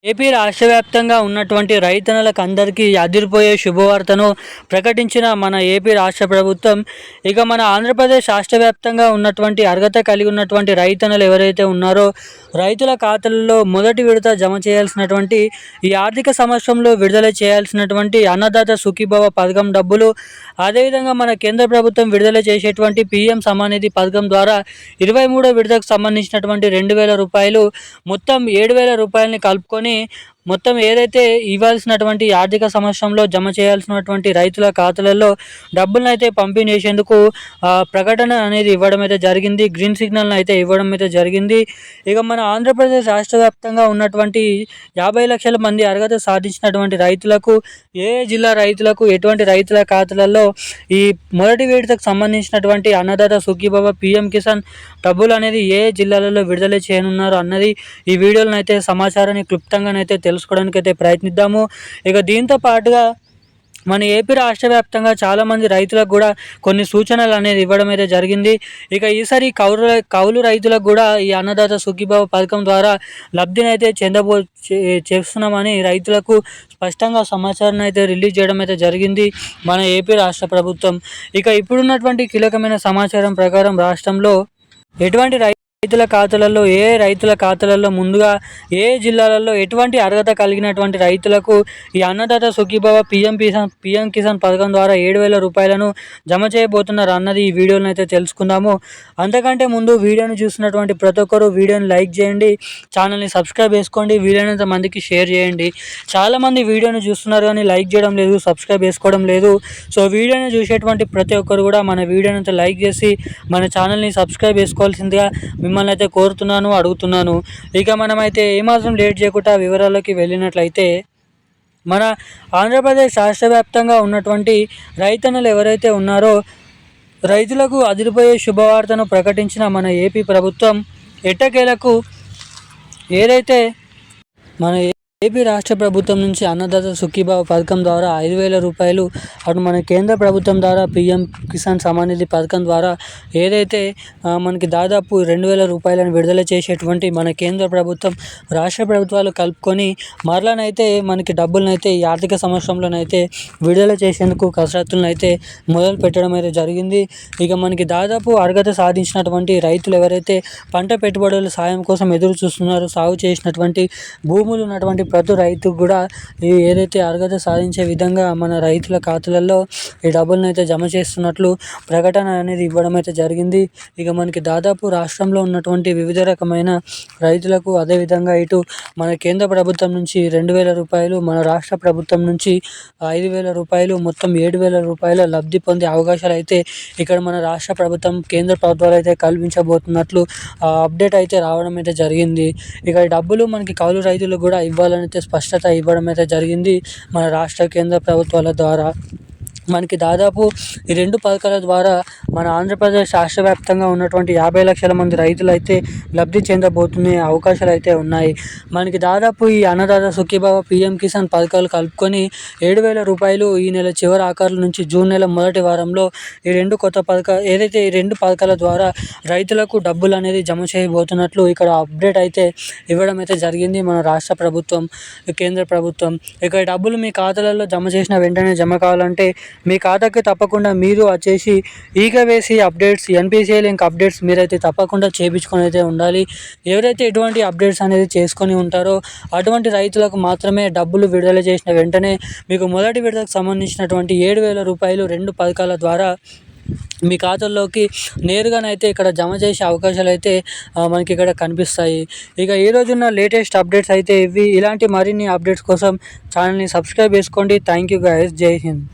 AP రాష్ట్ర వ్యాప్తంగా ఉన్నటువంటి రైతన్నలకు అందరికీ అదిరిపోయే శుభవార్తను ప్రకటించిన మన ఏపీ రాష్ట్ర ప్రభుత్వం. ఇక మన ఆంధ్రప్రదేశ్ రాష్ట్ర వ్యాప్తంగా ఉన్నటువంటి అర్హత కలిగి ఉన్నటువంటి రైతన్నలు ఎవరైతే ఉన్నారో రైతుల ఖాతాలలో మొదటి విడత జమ చేయాల్సినటువంటి ఈ ఆర్థిక సంవత్సరంలో విడుదల చేయాల్సినటువంటి అన్నదాత సుఖీభవ పథకం డబ్బులు, అదేవిధంగా మన కేంద్ర ప్రభుత్వం విడుదల చేసేటువంటి పీఎం సమానిధి పథకం ద్వారా 23వ విడతకు సంబంధించినటువంటి 2,000 రూపాయలు, మొత్తం 7,000 రూపాయలని కలుపుకొని మొత్తం ఏదైతే ఇవ్వాల్సినటువంటి ఆర్థిక సంవత్సరంలో జమ చేయాల్సినటువంటి రైతుల ఖాతాలలో డబ్బులను అయితే పంపిణీ చేసేందుకు ప్రకటన అనేది ఇవ్వడం అయితే జరిగింది. గ్రీన్ సిగ్నల్ని అయితే ఇవ్వడం అయితే జరిగింది. ఇక మన ఆంధ్రప్రదేశ్ రాష్ట్ర వ్యాప్తంగా ఉన్నటువంటి 50 లక్షల మంది అర్హత సాధించినటువంటి రైతులకు, ఏ జిల్లా రైతులకు, ఎటువంటి రైతుల ఖాతాలలో ఈ మొదటి విడతకు సంబంధించినటువంటి అన్నదాత సుఖీభవ పీఎం కిసాన్ డబ్బులు అనేది ఏ జిల్లాలలో విడుదల చేయనున్నారు అన్నది ఈ వీడియోలను అయితే సమాచారాన్ని క్లుప్తంగానైతే తెలుసుకోవడానికి అయితే ప్రయత్నిద్దాము. ఇక దీంతో పాటుగా మన ఏపీ రాష్ట్ర వ్యాప్తంగా చాలామంది రైతులకు కూడా కొన్ని సూచనలు అనేది ఇవ్వడం అయితే జరిగింది. ఇక ఈసారి కౌలు రైతులకు కూడా ఈ అన్నదాత సుఖీభవ పథకం ద్వారా లబ్ధిని అయితే చేస్తున్నామని రైతులకు స్పష్టంగా సమాచారాన్ని అయితే రిలీజ్ చేయడం అయితే జరిగింది మన ఏపీ రాష్ట్ర ప్రభుత్వం. ఇక ఇప్పుడున్నటువంటి కీలకమైన సమాచారం ప్రకారం రాష్ట్రంలో ఎటువంటి రైతుల ఖాతాలలో, రైతుల ఖాతాలలో ముందుగా ఏ జిల్లాలలో ఎటువంటి అర్హత కలిగినటువంటి రైతులకు ఈ అన్నదాత సుఖీభవ పీఎం కిసాన్ పథకం ద్వారా 7,000 రూపాయలను జమ చేయబోతున్నారు అన్నది ఈ వీడియోని అయితే తెలుసుకుందాము. అంతకంటే ముందు వీడియోని చూస్తున్నటువంటి ప్రతి ఒక్కరు వీడియోని లైక్ చేయండి, ఛానల్ని సబ్స్క్రైబ్ చేసుకోండి, వీలైనంత మందికి షేర్ చేయండి. చాలామంది వీడియోని చూస్తున్నారు కానీ లైక్ చేయడం లేదు, సబ్స్క్రైబ్ చేసుకోవడం లేదు. సో వీడియోని చూసేటువంటి ప్రతి ఒక్కరు కూడా మన వీడియోని అయితే లైక్ చేసి మన ఛానల్ని సబ్స్క్రైబ్ చేసుకోవాల్సిందిగా మిమ్మల్ని అయితే కోరుతున్నాను, అడుగుతున్నాను. ఇక మనమైతే ఏమాత్రం లేట్ చేయకుండా వివరాల్లోకి వెళ్ళినట్లయితే, మన ఆంధ్రప్రదేశ్ రాష్ట్ర వ్యాప్తంగా ఉన్నటువంటి రైతన్నలు ఎవరైతే ఉన్నారో రైతులకు అదిరిపోయే శుభవార్తను ప్రకటించిన మన ఏపీ ప్రభుత్వం ఎట్టకేలకు ఏదైతే మన ఏపీ రాష్ట్ర ప్రభుత్వం నుంచి అన్నదాత సుఖీభావ పథకం ద్వారా 5,000 రూపాయలు, అటు మన కేంద్ర ప్రభుత్వం ద్వారా పీఎం కిసాన్ సమానిధి పథకం ద్వారా ఏదైతే మనకి దాదాపు 2,000 రూపాయలను విడుదల చేసేటువంటి మన కేంద్ర ప్రభుత్వం, రాష్ట్ర ప్రభుత్వాలు కలుపుకొని మరలనైతే మనకి డబ్బులనైతే ఈ ఆర్థిక సంవత్సరంలోనైతే విడుదల చేసేందుకు కసరత్తులను అయితే మొదలు పెట్టడం అయితే జరిగింది. ఇక మనకి దాదాపు అర్హత సాధించినటువంటి రైతులు ఎవరైతే పంట పెట్టుబడుల సాయం కోసం ఎదురు చూస్తున్నారో, సాగు చేసినటువంటి భూములు ఉన్నటువంటి ప్రతి రైతుకు కూడా ఏదైతే అర్హత సాధించే విధంగా మన రైతుల ఖాతాలలో ఈ డబ్బులను అయితే జమ చేస్తున్నట్లు ప్రకటన అనేది ఇవ్వడం అయితే జరిగింది. ఇక మనకి దాదాపు రాష్ట్రంలో ఉన్నటువంటి వివిధ రకమైన రైతులకు, అదేవిధంగా ఇటు మన కేంద్ర ప్రభుత్వం నుంచి 2,000 రూపాయలు, మన రాష్ట్ర ప్రభుత్వం నుంచి 5,000 రూపాయలు, మొత్తం 7,000 రూపాయల లబ్ధి పొందే అవకాశాలు అయితే ఇక్కడ మన రాష్ట్ర ప్రభుత్వం, కేంద్ర ప్రభుత్వాలు అయితే కల్పించబోతున్నట్లు అప్డేట్ అయితే రావడం అయితే జరిగింది. ఇక డబ్బులు మనకి కౌలు రైతులకు కూడా ఇవ్వాలని అయితే స్పష్టత ఇవ్వడం అయితే జరిగింది మన రాష్ట్ర, కేంద్ర ప్రభుత్వాల ద్వారా. మనకి దాదాపు ఈ 2 పథకాల ద్వారా మన ఆంధ్రప్రదేశ్ రాష్ట్ర వ్యాప్తంగా ఉన్నటువంటి 50 లక్షల మంది రైతులు అయితే లబ్ధి చెందబోతున్న అవకాశాలు అయితే ఉన్నాయి. మనకి దాదాపు ఈ అన్నదాత సుఖీభావ పీఎం కిసాన్ పథకాలు కలుపుకొని 7,000 రూపాయలు ఈ నెల చివరి ఆఖరు నుంచి జూన్ నెల మొదటి వారంలో ఈ 2 కొత్త ఏదైతే ఈ 2 పథకాల ద్వారా రైతులకు డబ్బులు అనేది జమ చేయబోతున్నట్లు ఇక్కడ అప్డేట్ అయితే ఇవ్వడం అయితే జరిగింది మన రాష్ట్ర ప్రభుత్వం, కేంద్ర ప్రభుత్వం. ఇక డబ్బులు మీ ఖాతాలలో జమ చేసిన వెంటనే జమ కావాలంటే మీ ఖాతాకి తప్పకుండా మీరు వచ్చేసి eKYC updates, NPCI link updates మీరైతే తప్పకుండా చేయించుకొని అయితే ఉండాలి. ఎవరైతే ఎటువంటి అప్డేట్స్ అనేది చేసుకొని ఉంటారో అటువంటి రైతులకు మాత్రమే డబ్బులు విడుదల చేసిన వెంటనే మీకు మొదటి విడతకు సంబంధించినటువంటి 7,000 రూపాయలు 2 పథకాల ద్వారా మీ ఖాతాల్లోకి నేరుగానైతే ఇక్కడ జమ చేసే అవకాశాలు అయితే మనకి ఇక్కడ కనిపిస్తాయి. ఇక ఈ రోజున్న లేటెస్ట్ అప్డేట్స్ అయితే ఇవి. ఇలాంటి మరిన్ని అప్డేట్స్ కోసం ఛానల్ని సబ్స్క్రైబ్ చేసుకోండి. Thank you guys. జై హింద్.